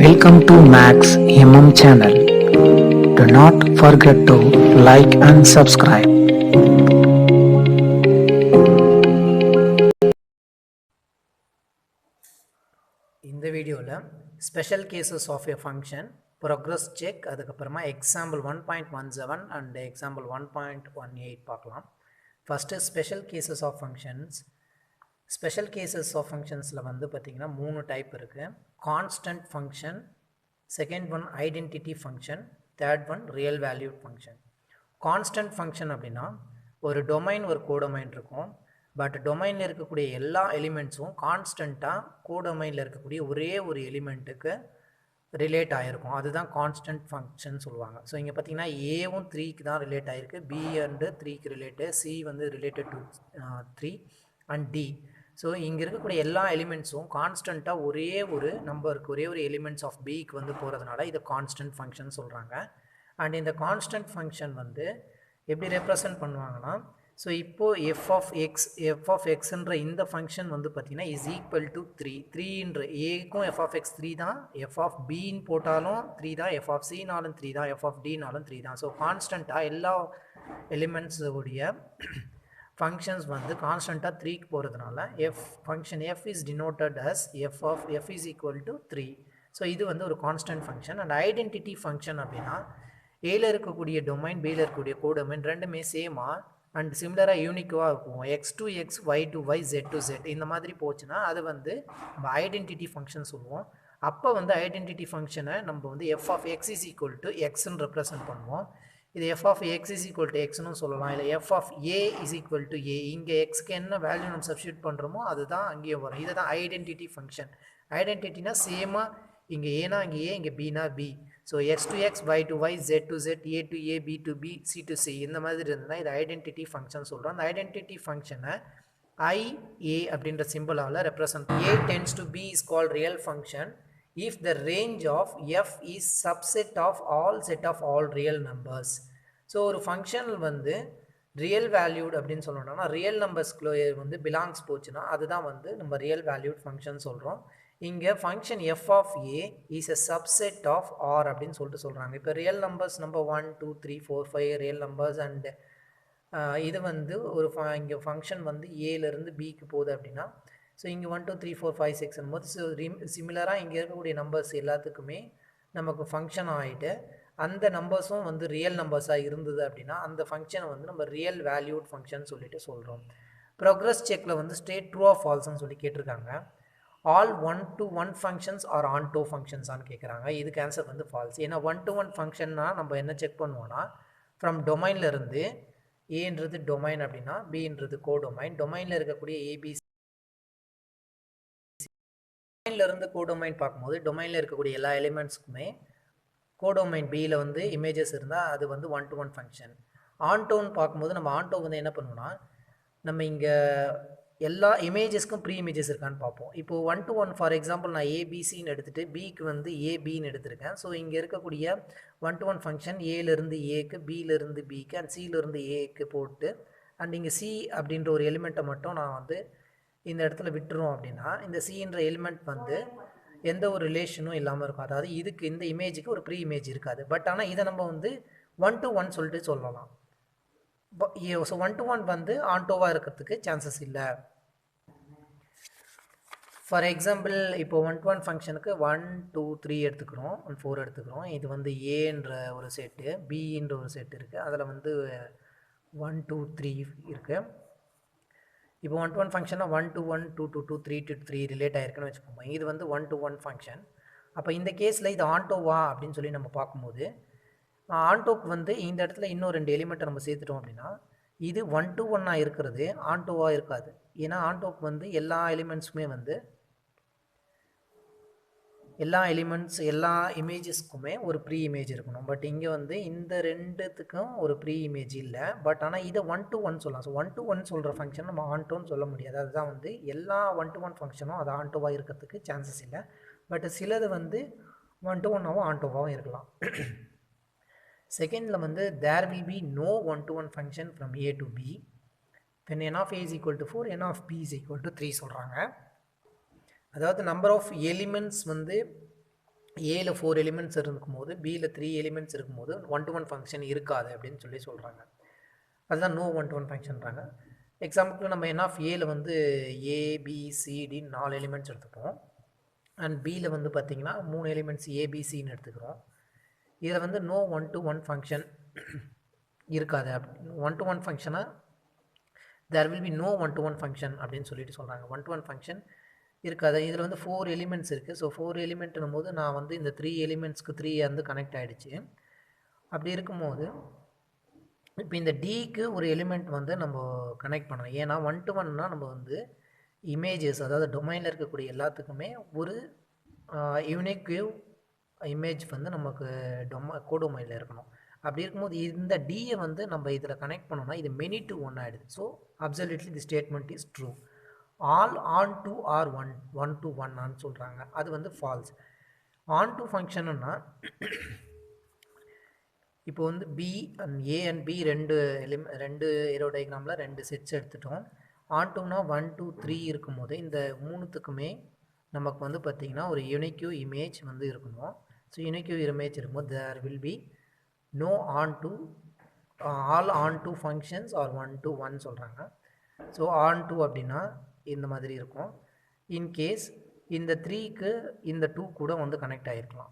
Welcome to Mathsmmkmr channel. Do not forget to like and subscribe. இந்த வீடியோவில் special cases of a function progress check அதுக்கப்புறமா example 1.17 and example 1.18 பார்க்கலாம். First special cases of functions. Special cases of ஃபங்க்ஷன்ஸில் வந்து பார்த்திங்கன்னா 3 type இருக்குது. Constant function, second one identity function, third one real valued function. Constant function அப்படின்னா ஒரு domain ஒரு codomain இருக்கும். பட் டொமைனில் இருக்கக்கூடிய எல்லா எலிமெண்ட்ஸும் கான்ஸ்டண்ட்டாக கோடொமைனில் இருக்கக்கூடிய ஒரே ஒரு எலிமெண்ட்டுக்கு ரிலேட் ஆகிருக்கும். அதுதான் கான்ஸ்டன்ட் ஃபங்க்ஷன் சொல்லுவாங்க. ஸோ இங்கே பார்த்தீங்கன்னா ஏவும் 3க்கு தான் ரிலேட் ஆகிருக்கு, பி அண்டு 3க்கு ரிலேட்டு, சி வந்து related to 3 and D. So இங்கே இருக்கக்கூடிய எல்லா எலிமெண்ட்ஸும் கான்ஸ்டண்ட்டாக ஒரே ஒரு நம்பருக்கு ஒரே ஒரு எலிமெண்ட்ஸ் ஆஃப் பிக்கு வந்து போகிறதுனால இதை கான்ஸ்டன்ட் ஃபங்க்ஷன் சொல்கிறாங்க. அண்ட் இந்த கான்ஸ்டன்ட் ஃபங்க்ஷன் வந்து எப்படி ரெப்ரசன்ட் பண்ணுவாங்கன்னா, ஸோ இப்போது எஃப் ஆஃப் எக்ஸ்ன்ற இந்த ஃபங்க்ஷன் வந்து பார்த்திங்கன்னா இஸ் ஈக்குவல் டு 3ன்ற ஏக்கும் எஃப் ஆஃப் எக்ஸ் 3 தான், எஃப் ஆஃப் பின்னு போட்டாலும் 3 தான், எஃப் ஆஃப் சினாலும் 3 தான், எஃப் ஆஃப் டினாலும் 3 தான். ஸோ கான்ஸ்டண்ட்டாக எல்லா எலிமெண்ட்ஸுடைய ஃபங்க்ஷன்ஸ் வந்து கான்ஸ்டண்ட்டாக 3க்கு போகிறதுனால function f is denoted as f of f is equal to 3. So இது வந்து ஒரு constant function. And identity function அப்படின்னா ஏல இருக்கக்கூடிய டொமைன் பியில் இருக்கக்கூடிய கோடொமைன் ரெண்டுமே சேமாக அண்ட் சிமிலராக யூனிக்குவாக இருக்கும். X to x, y to y, z to z இந்த மாதிரி போச்சுன்னா அது வந்து நம்ம ஐடென்டிட்டி ஃபங்க்ஷன் சொல்லுவோம். அப்போ வந்து ஐடென்டிட்டி ஃபங்க்ஷனை நம்ம வந்து f of x is equal to எக்ஸ்ன்னு ரெப்ரசன்ட் பண்ணுவோம். இது f of x is equal to எக்ஸ்னு சொல்லலாம், இல்லை f of A is equal to a. இங்கே எக்ஸ்க்கு என்ன வேல்யூ நம்ம சப்ஸ்டியூட் பண்ணுறோமோ அதுதான் அங்கேயும் வரும். இதை தான் ஐடென்டிட்டி ஃபங்க்ஷன். ஐடென்டிட்டினா சேமாக இங்கே ஏனா இங்கே ஏ, இங்கே பினா b. So x to x, y to y, z to z, a to a, b to b, c to c இந்த மாதிரி இருந்ததுன்னா இது ஐடென்டிட்டி ஃபங்க்ஷன் சொல்கிறோம். அந்த ஐடென்டிட்டி ஃபங்க்ஷனை ஐஏ அப்படின்ற சிம்பிளால் represent. A tends to b is called real function if the range of f is subset of all real numbers. So ஒரு ஃபங்க்ஷன் வந்து ரியல் வேல்யூட் அப்படின்னு சொல்லணும்னா ரியல் நம்பர்ஸ்குள்ளே வந்து பிலாங்ஸ் போச்சுன்னா அதுதான் வந்து நம்ம ரியல் வேல்யூட் ஃபங்க்ஷன் சொல்கிறோம். இங்கே function f of A is a subset of R அப்படின்னு சொல்லிட்டு சொல்கிறாங்க. இப்போ real numbers number 1 2 3 4 5 real numbers. And இது வந்து ஒரு இங்கே ஃபங்க்ஷன் வந்து ஏலேருந்து பிக்கு போகுது அப்படின்னா ஸோ இங்கே 1 2 3 4 5 6 போது ஸோ சிமிலராக இங்கே இருக்கக்கூடிய நம்பர்ஸ் எல்லாத்துக்குமே நமக்கு ஃபங்க்ஷன் ஆகிட்டு அந்த நம்பர்ஸும் வந்து ரியல் நம்பர்ஸாக இருந்தது அப்படின்னா அந்த ஃபங்க்ஷனை வந்து நம்ம ரியல் வேல்யூட் ஃபங்க்ஷன் சொல்லிட்டு சொல்கிறோம். ப்ரோக்ரஸ் செக்கில் வந்து ஸ்டேட் ட்ரூ ஆஃப் ஃபால்ஸ்ன்னு சொல்லி கேட்டிருக்காங்க. All 1 to 1 functions are onto ஃபங்க்ஷன்ஸான்னு கேட்குறாங்க. இதுக்கு ஆன்சர் வந்து ஃபால்ஸ். ஏன்னா 1 to 1 ஃபங்க்ஷன்னா நம்ம என்ன செக் பண்ணுவோன்னா ஃப்ரம் டொமைன்லேருந்து ஏன்றது டொமைன் அப்படின்னா பின்றது கோடொமைன். டொமைனில் இருக்கக்கூடிய ஏபிசி டொமைன்லேருந்து கோடொமைன் பார்க்கும்போது டொமைனில் இருக்கக்கூடிய எல்லா எலிமெண்ட்ஸுக்குமே கோடொமைன் பியில் வந்து இமேஜஸ் இருந்தால் அது வந்து 1 to 1 ஃபங்க்ஷன். ஆன்டோன்னு பார்க்கும்போது நம்ம ஆன்டோ வந்து என்ன பண்ணுவோம்னா நம்ம இங்கே எல்லா இமேஜஸ்க்கும் ப்ரீ இமேஜஸ் இருக்கான்னு பார்ப்போம். இப்போது 1 to 1 ஃபார் எக்ஸாம்பிள் நான் ஏபிசின்னு எடுத்துகிட்டு பிக்கு வந்து ஏபின்னு எடுத்திருக்கேன். ஸோ இங்கே இருக்கக்கூடிய 1 to 1 ஃபங்க்ஷன் ஏலேருந்து ஏக்கு, பியிலேருந்து பிக்கு அண்ட் சியிலேருந்து ஏக்கு போட்டு அண்ட் இங்கே சி அப்படின்ற ஒரு எலிமெண்ட்டை மட்டும் நான் வந்து இந்த இடத்துல விட்டுரும் அப்படின்னா இந்த சின்ற எலிமெண்ட் வந்து எந்த ஒரு ரிலேஷனும் இல்லாமல் இருக்கும். அதாவது இதுக்கு இந்த இமேஜுக்கு ஒரு ப்ரீ இமேஜ் இருக்காது. பட் ஆனால் இதை நம்ம வந்து 1 to 1 சொல்லிட்டு சொல்லலாம். ஸோ 1 to 1 வந்து ஆன்டோவாக இருக்கிறதுக்கு சான்சஸ் இல்லை. ஃபார் எக்ஸாம்பிள் இப்போ 1 to 1 ஃபங்க்ஷனுக்கு 1 2 3 எடுத்துக்கிறோம், 4 எடுத்துக்கிறோம். இது வந்து ஏன்ற ஒரு செட்டு, பின்ற ஒரு செட் இருக்குது, அதில் வந்து 1 2 3 இருக்குது. இப்போ 1 to 1 ஃபங்க்ஷனாக 1 to 1 2 to 2 3 to 3 ரிலேட் ஆகிருக்குன்னு வச்சுக்கோங்க. இது வந்து 1 to 1 ஃபங்க்ஷன். அப்போ இந்த கேஸில் இது ஆன்டோவா அப்படின்னு சொல்லி நம்ம பார்க்கும்போது ஆன்டோக்கு வந்து இந்த இடத்துல இன்னும் 2 எலிமெண்ட்டை நம்ம சேர்த்துட்டோம் அப்படின்னா இது 1 to 1 இருக்கிறது ஆன்டோவாக இருக்காது. ஏன்னா ஆன்டோக்கு வந்து எல்லா எலிமெண்ட்ஸுமே வந்து எல்லா இமேஜஸ்க்குமே ஒரு ப்ரீ இமேஜ் இருக்கணும். பட் இங்கே வந்து இந்த ரெண்டுத்துக்கும் ஒரு ப்ரீ இமேஜ் இல்லை. பட் ஆனால் இதை 1 to 1 சொல்லலாம். ஸோ 1 to 1 சொல்கிற ஃபங்க்ஷன் நம்ம ஆன்டோன்னு சொல்ல முடியாது. அதுதான் வந்து எல்லா 1 to 1 ஃபங்க்ஷனும் அது ஆன்டோவாக இருக்கிறதுக்கு சான்சஸ் இல்லை. பட் சிலது வந்து 1 to 1ஆகவும் ஆன்டோவாகவும் இருக்கலாம். செகண்டில் வந்து there will be no 1 to 1 function from A to B when n of a is equal to 4, n of b is equal to 3 சொல்கிறாங்க. அதாவது நம்பர் ஆஃப் எலிமெண்ட்ஸ் வந்து ஏல 4 எலிமெண்ட்ஸ் இருக்கும்போது பியில் 3 எலிமெண்ட்ஸ் இருக்கும்போது ஒன் டு ஒன் ஃபங்க்ஷன் இருக்காது அப்படின்னு சொல்கிறாங்க. அதுதான் நோ ஒன் டு ஒன் ஃபங்க்ஷன்றாங்க. எக்ஸாம்பிளுக்கு நம்ம என் ஆஃப் ஏல வந்து ஏபிசிடி 4 எலிமெண்ட்ஸ் எடுத்துப்போம். அண்ட் பியில் வந்து பார்த்திங்கன்னா 3 எலிமெண்ட்ஸ் ஏபிசின்னு எடுத்துக்கிறோம். இதில் வந்து no one to one function இருக்காது. ஒன் டு ஒன் ஃபங்க்ஷனாக there will be no one to one function அப்படின்னு சொல்லிட்டு சொல்கிறாங்க. ஒன் டு ஒன் ஃபங்க்ஷன் இருக்காது. இதில் வந்து 4 எலிமெண்ட்ஸ் இருக்குது. ஸோ 4 எலிமெண்ட்னும் போது நான் வந்து இந்த 3 எலிமெண்ட்ஸ்க்கு 3 வந்து கனெக்ட் ஆகிடுச்சு. அப்படி இருக்கும்போது இப்போ இந்த டிக்கு ஒரு எலிமெண்ட் வந்து நம்ம கனெக்ட் பண்ணணும். ஏன்னா ஒன் டு ஒன்னா நம்ம வந்து இமேஜஸ், அதாவது டொமைனில் இருக்கக்கூடிய எல்லாத்துக்குமே ஒரு யூனிக் இமேஜ் வந்து நமக்கு கோடொமைனில் இருக்கணும். அப்படி இருக்கும்போது இந்த டியை வந்து நம்ம இதில் கனெக்ட் பண்ணோம்னா இது மெனி டு ஒன் ஆகிடுது. So absolutely the statement is true. All onto are one to ஒன்னு சொல்கிறாங்க. அது வந்து ஃபால்ஸ். ஆன் டு ஃபங்க்ஷனுன்னா இப்போ வந்து B and A and B ரெண்டு ஏரோ டயக்ராமில் 2 செட்ஸ் எடுத்துட்டோம். ஆன் டூனா 1 2 3 இருக்கும்போது இந்த மூணுத்துக்குமே நமக்கு வந்து பார்த்திங்கன்னா ஒரு யூனிக்யூ இமேஜ் வந்து இருக்கணும். ஸோ யூனிக்யூ இமேஜ் இருக்கும்போது there will be no onto all onto functions are one to one சொல்கிறாங்க. ஸோ ஆன் டு அப்படின்னா இந்த மாதிரி இருக்கும். இன்கேஸ் இந்த 3க்கு இந்த 2 கூட வந்து கனெக்ட் ஆகிருக்கலாம்.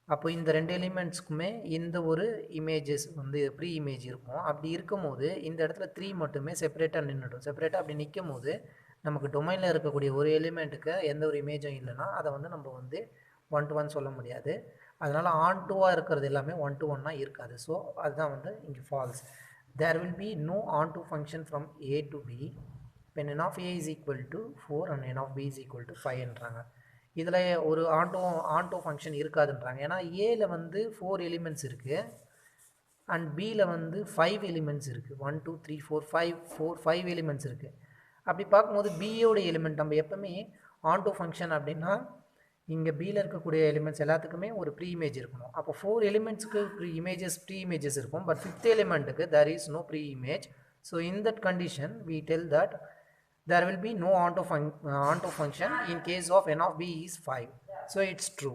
அப்போ இந்த 2 எலிமெண்ட்ஸ்க்குமே இந்த ஒரு இமேஜஸ் வந்து ப்ரீ இமேஜ் இருக்கும். அப்படி இருக்கும்போது இந்த இடத்துல 3 மட்டுமே செப்பரேட்டாக நின்றுடும். செப்பரேட்டாக அப்படி நிற்கும் போது நமக்கு டொமைனில் இருக்கக்கூடிய ஒரு எலிமெண்ட்டுக்கு எந்த ஒரு இமேஜும் இல்லைன்னா அதை வந்து நம்ம வந்து ஒன் டு ஒன் சொல்ல முடியாது. அதனால் ஆன் டூவாக இருக்கிறது எல்லாமே ஒன் டு ஒன்னாக இருக்காது. ஸோ அதுதான் வந்து இங்கே falls. There will be no onto function from A to B when n of a is equal to 4 and n of b is equal to 5ன்றாங்க. இதில் ஒரு ஆன்டோ ஃபங்க்ஷன் இருக்காதுன்றாங்க. ஏன்னா ஏல வந்து 4 எலிமெண்ட்ஸ் இருக்குது அண்ட் பியில் வந்து 5 எலிமெண்ட்ஸ் இருக்குது. 1 2 3 4 5 எலிமெண்ட்ஸ் இருக்குது. அப்படி பார்க்கும்போது பியோட எலிமெண்ட் நம்ம எப்பவுமே ஆன்டோ ஃபங்க்ஷன் அப்படின்னா இங்கே பியில் இருக்கக்கூடிய எலிமெண்ட்ஸ் எல்லாத்துக்குமே ஒரு ப்ரீ இமேஜ் இருக்கணும். அப்போ 4 எலிமெண்ட்ஸ்க்கு ப்ரீ இமேஜஸ் இருக்கும். பட் 5th எலிமெண்ட்டுக்கு there is no pre image. So in that condition we tell that there will be no onto function in case of n of b is 5. So it's true.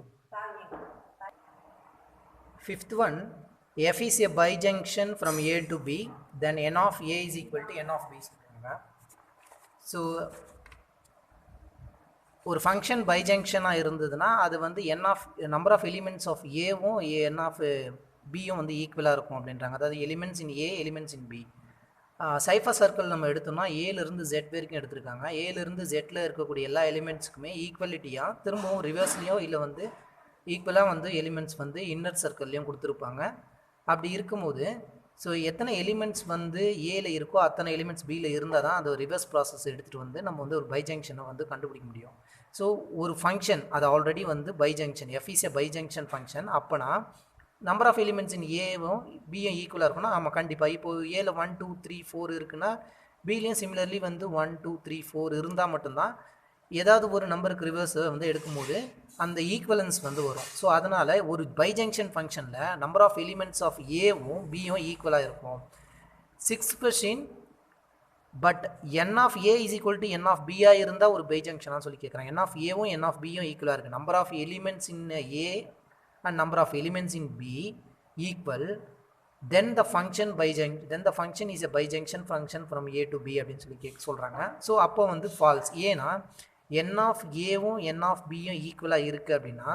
Fifth one, f is a bijunction from a to b, then n of a is equal to n of b. So ஒரு function பைஜங்ஷனாக இருந்ததுன்னா அது வந்து n of number of elements of ஏவும் n of பியும் வந்து ஈக்குவலாக இருக்கும் அப்படின்றாங்க. அதாவது elements in A elements in B. Cipher circle நம்ம எடுத்தோம்னா ஏலேருந்து ஜெட் வரைக்கும் எடுத்திருக்காங்க. ஏலேருந்து ஜெட்டில் இருக்கக்கூடிய எல்லா எலிமெண்ட்ஸுக்குமே ஈக்குவலிட்டியாக திரும்பவும் ரிவர்ஸ்லேயோ இல்லை வந்து ஈக்குவலாக வந்து எலிமெண்ட்ஸ் வந்து இன்னர் சர்க்கிள்லேயும் கொடுத்துருப்பாங்க. அப்படி இருக்கும்போது ஸோ எத்தனை எலிமெண்ட்ஸ் வந்து ஏல இருக்கோ அத்தனை எலிமெண்ட்ஸ் பியில் இருந்தால் தான் அது ரிவர்ஸ் ப்ராசஸ் எடுத்துகிட்டு வந்து நம்ம வந்து ஒரு பைஜங்ஷனை வந்து கண்டுபிடிக்க முடியும். ஸோ ஒரு ஃபங்க்ஷன் அது ஆல்ரெடி வந்து பைஜங்ஷன், எஃப் இஸ் ஏ பைஜங்ஷன் ஃபங்க்ஷன். அப்போனா நம்பர் ஆஃப் எலிமெண்ட்ஸ் இன் ஏவும் பியும் ஈக்குவலாக இருக்குன்னா ஆமாம் கண்டிப்பாக. இப்போது ஏல 1 2 3 4 இருக்குன்னா பிலையும் சிமிலர்லி வந்து 1 2 3 4 இருந்தால் மட்டும்தான் ஏதாவது ஒரு நம்பருக்கு ரிவர்ஸை வந்து எடுக்கும்போது அந்த ஈக்குவலன்ஸ் வந்து வரும். ஸோ அதனால் ஒரு பைஜங்ஷன் ஃபங்க்ஷனில் நம்பர் ஆஃப் எலிமெண்ட்ஸ் ஆஃப் ஏவும் பியும் ஈக்குவலாக இருக்கும். 6th question, but n of A is equal to n of பியாக இருந்தால் ஒரு பைஜங்ஷனாக சொல்லி கேட்குறாங்க. n ஆஃப் ஏவும் n ஆஃப் பியும் ஈக்குவலாக இருக்குது. Number of elements in A and number of elements in b equal, then the function is a bijunction function from a to b அப்படின்னு சொல்லி சொல்கிறாங்க. ஸோ அப்போ வந்து ஃபால்ஸ். ஏன்னா n ஆஃப் ஏவும் n ஆஃப் பியும் ஈக்குவலாக இருக்குது அப்படின்னா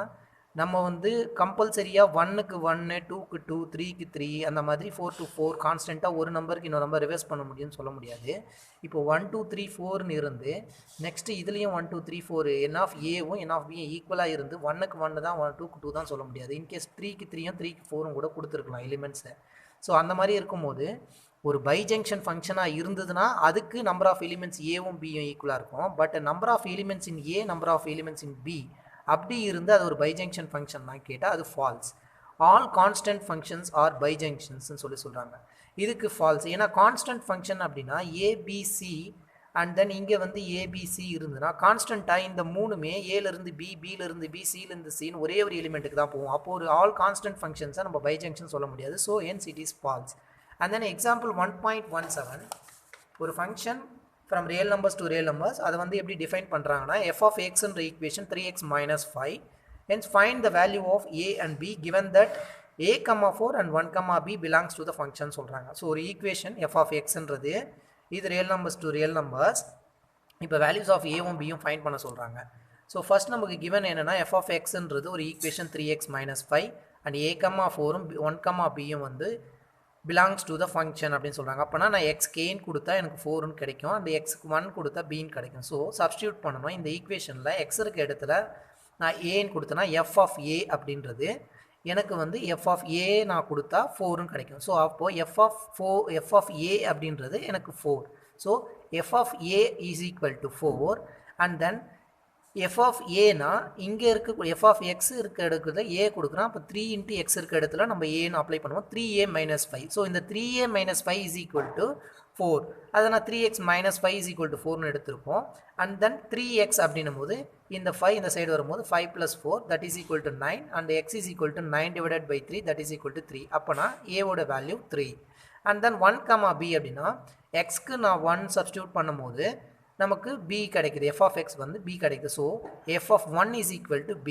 நம்ம வந்து கம்பல்சரியாக 1க்கு 1 2க்கு 2 3க்கு 3 அந்த மாதிரி 4 to 4 கான்ஸ்டண்ட்டாக ஒரு நம்பருக்கு இன்னொரு நம்பர் ரிவர்ஸ் பண்ண முடியும்னு சொல்ல முடியாது. இப்போ 1 2 3 4ன்னு இருந்து நெக்ஸ்ட்டு இதுலேயும் 1 2 3 4 n ஆஃப் ஏவும் n ஆஃப் பியும் ஈக்குவலாக இருந்து 1க்கு 1 தான் 2க்கு 2 தான் சொல்ல முடியாது. இன்கேஸ் 3க்கு 3யும் 3க்கு 4ம் கூட கொடுத்துருக்கலாம் எலிமெண்ட்ஸை. ஸோ அந்த மாதிரி இருக்கும்போது ஒரு பைஜங்ஷன் ஃபங்க்ஷனாக இருந்ததுன்னா அதுக்கு நம்பர் ஆஃப் எலிமெண்ட்ஸ் ஏவும் பியும் ஈக்குவலாக இருக்கும். But number of elements in A number of elements in B அப்படி இருந்து அது ஒரு பைஜங்ஷன் ஃபங்க்ஷன் தான் கேட்டால் அது false. All constant functions are பைஜங்ஷன்ஸ்னு சொல்கிறாங்க. இதுக்கு ஃபால்ஸ். ஏன்னா கான்ஸ்டன்ட் ஃபங்க்ஷன் அப்படின்னா ஏபிசி அண்ட் தென் இங்கே வந்து ஏபிசி இருந்துன்னா கான்ஸ்டண்ட்டாக இந்த மூணுமே ஏலேருந்து பி பியிலேருந்து பி சிலேருந்து சின்னு ஒரே ஒரு எலிமெண்ட்டுக்கு தான் போகும். அப்போது ஒரு ஆல் கான்ஸ்டன்ட் ஃபங்க்ஷன்ஸை நம்ம பைஜங்ஷன் சொல்ல முடியாது. So hence it is false. And then example 1.17, ஒரு function from real numbers to real numbers அதை வந்து எப்படி டிஃபைன் பண்ணுறாங்கன்னா f of xன்ற equation 3x - 5 Hence find the value of a and b given that a comma 4 and 1 comma b belongs to the function சொல்றாங்க. So ஒரு equation f of xன்றது இது real numbers to real numbers. இப்போ values of ஏவும் பியும் find பண்ண சொல்கிறாங்க. So first நமக்கு given என்னென்னா f of xன்றது ஒரு equation 3x - 5 and a comma 4ம் 1 comma bயும் வந்து பிலாங்ஸ் டு த ஃபங்க்ஷன் அப்படின்னு சொல்கிறாங்க. அப்போனா நான் எக்ஸ்கேன்னு கொடுத்தா எனக்கு 4ன்னு கிடைக்கும், அண்ட் எக்ஸ்க்கு 1 கொடுத்தா பின்னு கிடைக்கும். ஸோ சப்ஸ்டியூட் பண்ணணும். இந்த ஈக்குவேஷனில் எக்ஸ் இருக்க இடத்துல நான் ஏன்னு கொடுத்தேன்னா எஃப் ஆஃப் ஏ அப்படின்றது எனக்கு வந்து எஃப் ஆஃப் ஏ நான் கொடுத்தா 4ன்னு கிடைக்கும். ஸோ அப்போது எஃப் ஆஃப் ஏ அப்படின்றது எனக்கு 4. So f of A is equal to 4 and then f of ஏனா இங்கே இருக்க எஃப் ஆஃப் எக்ஸ் இருக்க இடத்துல ஏ கொடுக்குறோம். அப்போ 3 × எக்ஸ் இருக்க இடத்துல நம்ம ஏன்னு அப்ளை பண்ணுவோம். 3a - 5. ஸோ இந்த 3a - 5 இஸ் ஈக்குவல் டு 4. அதை நான் 3x - 5 இஸ் ஈக்குவல் டு 4ன்னு எடுத்திருப்போம். அண்ட் தென் 3x அப்படின்னும் போது இந்த 5 இந்த சைடு வரும்போது 5 + 4 that is equal to 9 and X is equal to 9/3 that is equal to 3. அப்போனா ஏவோட value 3. And then 1 comma b அப்படின்னா எக்ஸ்க்கு நான் 1 சப்ஸ்டியூட் பண்ணும்போது நமக்கு b கிடைக்குது. f of x வந்து b கிடைக்குது. So f of 1 is equal to b.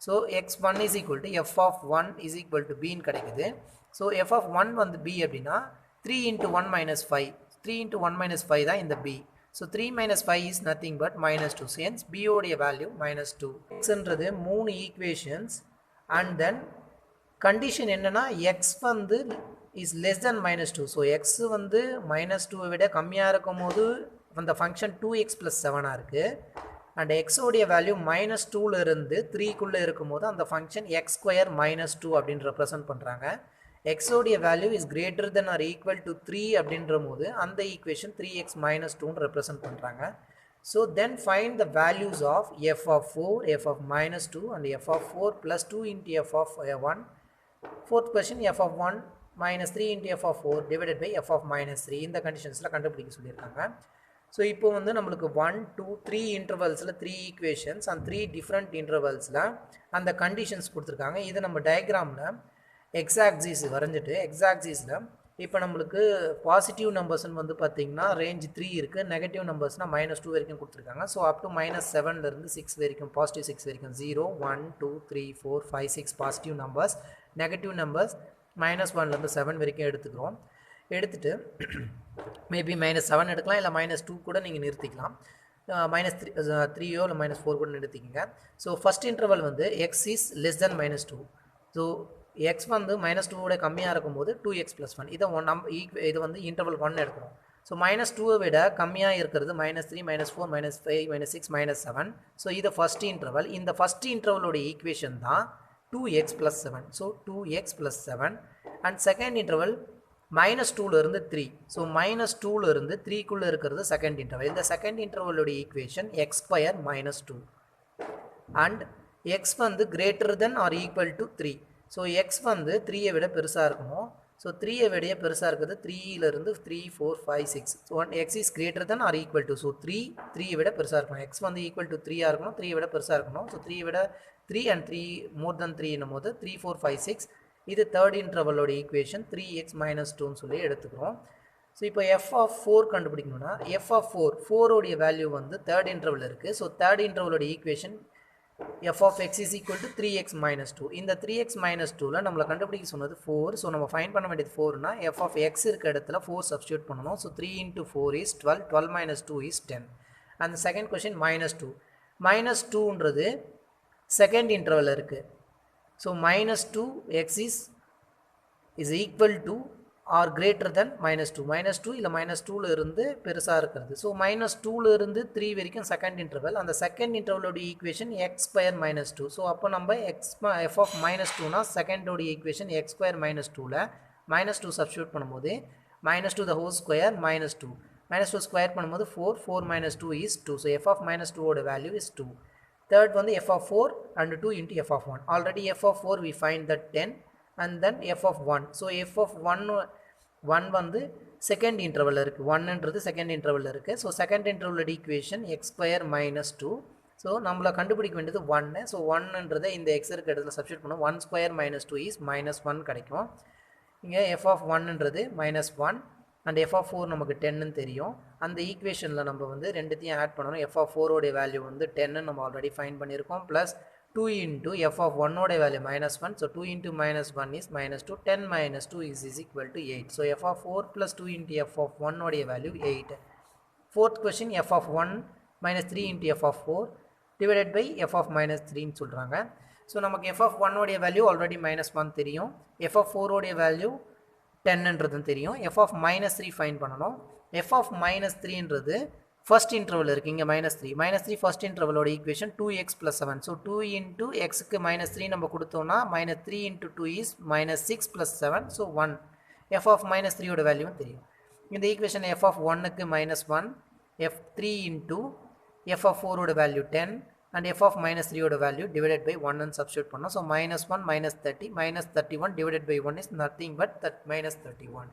So x1 is equal to f of 1 is equal to bன்னு கிடைக்குது. ஸோ f of 1 வந்து b அப்படின்னா 3 × 1 - 5. 3 × 1 - 5 தான் இந்த b. So 3 - 5 is nothing but -2. Sense b உடைய value -2. எக்ஸ்ன்றது 3 equations and then condition என்னென்னா X வந்து is less than -2. So x வந்து -2 விட கம்மியாக இருக்கும் போது அந்த ஃபங்க்ஷன் 2x + 7 இருக்குது. அண்ட் எக்ஸோடைய வேல்யூ -2லேருந்து 3க்குள்ளே இருக்கும்போது அந்த ஃபங்க்ஷன் x² - 2 அப்படின்னு ரெப்ரசன்ட் பண்ணுறாங்க. எக்ஸோடைய value is greater than or equal to 3 அப்படின்ற போது அந்த ஈக்குவேஷன் 3x - 2ன்னு ரெப்ரசன்ட் பண்ணுறாங்க. So then find the values of f of 4, f of -2 and f of 4 + 2 × f of 1. Fourth question f of 1 - 3 × f of 4 divided by f of -3. இந்த கண்டிஷன்ஸில் கண்டுபிடிக்க சொல்லியிருக்காங்க. So இப்போ வந்து நம்மளுக்கு 1, 2, 3 இன்டர்வல்ஸில் 3 ஈக்குவேஷன்ஸ் அண்ட் 3 டிஃப்ரெண்ட் இன்டர்வல்ஸில் அந்த conditions கொடுத்துருக்காங்க. இது நம்ம டயக்ராமில் எக்ஸாக்சிஸ் வரைஞ்சிட்டு எக்ஸாக்சிஸில் இப்போ நம்மளுக்கு பாசிட்டிவ் நம்பர்ஸ்ன்னு வந்து பார்த்திங்கன்னா ரேஞ்ச் 3 இருக்குது, நெகட்டிவ் நம்பர்ஸ்னால் -2 வரைக்கும் கொடுத்துருக்காங்க. ஸோ அப் டு -7லேருந்து 6 வரைக்கும் பாசிட்டிவ் 6 வரைக்கும் 0, 1, 2, 3, 4, 5, 6 பாசிட்டிவ் நம்பர்ஸ். நெகட்டிவ் நம்பர்ஸ் -1லேருந்து 7 வரைக்கும் எடுத்துக்கிறோம். எடுத்துகிட்டு மேபி -7 எடுக்கலாம், இல்லை -2 கூட நீங்கள் நிறுத்திக்கலாம். -3யோ இல்லை -4 கூட நிறுத்திக்கங்க. ஸோ ஃபஸ்ட் இன்டர்வல் வந்து X is less than -2. So x வந்து -2 கம்மியாக இருக்கும்போது 2x + 1. இது வந்து இன்டர்வல் 1 எடுக்கிறோம். ஸோ -2 விட கம்மியாக இருக்கிறது -3, -4, -5, -6, -7. ஸோ இது ஃபஸ்ட் இன்டர்வல். இந்த ஃபஸ்ட் இன்டர்வலோட ஈக்குவேஷன் தான் 2x + 7. So 2x + 7 and second interval -2லேருந்து 3. ஸோ -2லேருந்து 3க்குள்ளே இருக்கிறது செகண்ட் இன்டர்வல். இந்த செகண்ட் இன்டர்வலோட ஈக்குவேஷன் x² - 2 அண்ட் x வந்து greater than or equal to 3. So x வந்து 3ஐ விட பெருசாக இருக்கணும். ஸோ 3ஐ விட பெருசாக இருக்கிறது 3லேருந்து 3, 4, 5, 6. So x is greater than or equal to. So 3ஐ விட பெருசாக இருக்கணும். எக்ஸ் வந்து ஈக்குவல் டு 3ஆக இருக்கணும், 3ஐ விட பெருசாக இருக்கணும். ஸோ 3ஐ விட 3 அண்ட் 3 மோர் தென் 3 என்னும் போது 3, 4, 5, 6. இது தேர்ட் இன்டர்வலோட ஈக்குவேஷன் 3x - 2ன்னு சொல்லி எடுத்துக்கிறோம். ஸோ இப்போ f of 4 கண்டுபிடிக்கணும்னா f of 4 உடைய வேல்யூ வந்து தேர்ட் இன்டர்வல் இருக்குது. ஸோ தேர்ட் இன்டர்வலோட equation f of x is equal to 3x - 2. இந்த 3x - 2ல நம்மளை கண்டுபிடிக்க சொன்னது 4. ஸோ நம்ம ஃபைண்ட் பண்ண வேண்டியது 4னா f of x இருக்க இடத்துல 4 சப்ஸ்டியூட் பண்ணணும். So 3 × 4 is 12, 12 - 2 is 10. அந்த செகண்ட் கொஷின் -2. -2ன்றது செகண்ட் இன்டர்வல் இருக்குது. So -2 x is equal to or greater than -2. -2 இல்லை -2லேருந்து பெருசாக இருக்கிறது. ஸோ -2லேருந்து 3 வரைக்கும் செகண்ட் இன்டர்வல். அந்த செகண்ட் இன்டர்வலோட ஈக்குவேஷன் x² - 2. ஸோ அப்போ நம்ம f of -2னா செகண்டோட ஈக்குவேஷன் x² - 2ல் -2 சப்ஸ்டியூட் பண்ணும்போது -2 the whole square -2. -2 ஸ்கொயர் பண்ணும்போது 4, 4 - 2 is 2. ஸோ f of -2ஓட வேல்யூ is 2. தேர்ட் வந்து f of 4 and 2 × f of 1. Already f of 4 we find that 10 and then f of 1. So f of 1 வந்து second interval இருக்குது. 1ன்றது second interval இருக்குது. So second இன்டர்வலோட equation x² - 2. So நம்மளை கண்டுபிடிக்க வேண்டியது 1. ஸோ 1ன்றதை இந்த x இருக்க இடத்துல சப்ஸ்டியூட் பண்ணோம். 1² - 2 is -1 கிடைக்கும். இங்கே f of 1ன்றது -1 and f of 4 நமக்கு 10ன்னு தெரியும். அந்த ஈக்குவேஷனில் நம்ம வந்து ரெண்டுத்தையும் ஆட் பண்ணணும். f of 4ஓடைய வேல்யூ வந்து 10ன்னு நம்ம ஆல்ரெடி ஃபைண்ட் பண்ணியிருக்கோம். Plus 2 into f of 1 oda value minus 1. So 2 into minus 1 is minus 2. 10 minus 2 is equal to 8. So f of 4 plus 2 into f of 1 oda value 8. Fourth question, f of 1 minus 3 into f of 4 divided by f of minus 3 ன்னு சொல்றாங்க. So நமக்கு f of 1 உடைய value already minus 1 தெரியும். f of 4 உடைய value 10 ன்றதும் தெரியும். f of minus 3 find பண்ணணும். f of minus 3 ன்றது first interval இருக்கு இங்க minus 3. minus 3 first interval ஓட equation 2x plus 7. So 2 into x க்கு minus 3 நம்ம கொடுத்தோம்னா minus 3 into 2 is minus 6 plus 7. So 1. f of minus 3 ஓட value தெரியும். இந்த equation f of 1 க்கு minus 1, f3 into f of 4 ஓட value 10 and f of minus 3 ஓட value divided by 1 and substitute பண்ணோம். So minus 1 minus 30 minus 31 divided by 1 is nothing but that minus 31.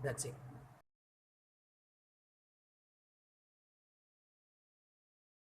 That's it.